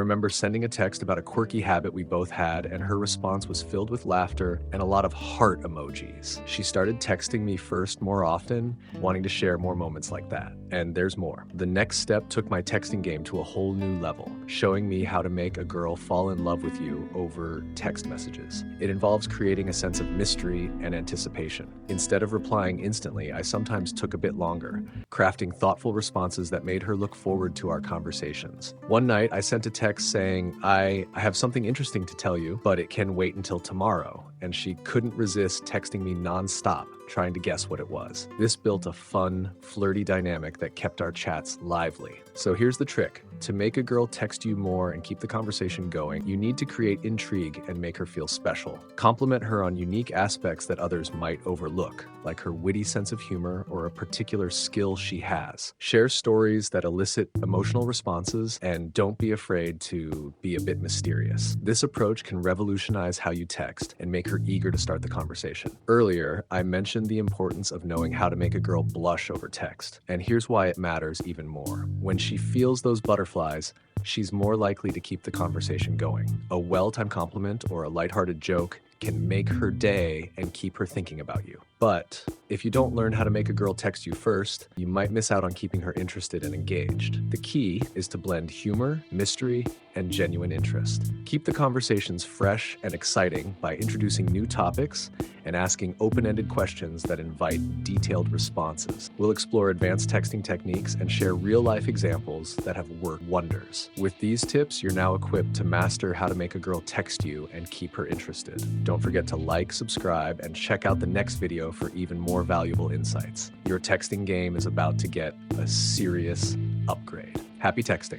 remember sending a text about a quirky habit we both had, and her response was filled with laughter and a lot of heart emojis. She started texting me first more often, wanting to share more moments like that. And there's more. The next step took my texting game to a whole new level, showing me how to make a girl fall in love with you over text messages. It involves creating a sense of mystery and anticipation. Instead of replying instantly, I sometimes took a bit longer, crafting thoughtful responses that made her look forward to our conversations. One night, I sent a text saying, I have something interesting to tell you, but it can wait until tomorrow. And she couldn't resist texting me nonstop, trying to guess what it was. This built a fun, flirty dynamic that kept our chats lively. So here's the trick. To make a girl text you more and keep the conversation going, you need to create intrigue and make her feel special. Compliment her on unique aspects that others might overlook, like her witty sense of humor or a particular skill she has. Share stories that elicit emotional responses, and don't be afraid to be a bit mysterious. This approach can revolutionize how you text and make her eager to start the conversation. Earlier, I mentioned the importance of knowing how to make a girl blush over text, and here's why it matters even more. When she feels those butterflies, she's more likely to keep the conversation going. A well-timed compliment or a lighthearted joke can make her day and keep her thinking about you. But if you don't learn how to make a girl text you first, you might miss out on keeping her interested and engaged. The key is to blend humor, mystery, and genuine interest. Keep the conversations fresh and exciting by introducing new topics and asking open-ended questions that invite detailed responses. We'll explore advanced texting techniques and share real-life examples that have worked wonders. With these tips, you're now equipped to master how to make a girl text you and keep her interested. Don't forget to like, subscribe, and check out the next video for even more valuable insights. Your texting game is about to get a serious upgrade. Happy texting.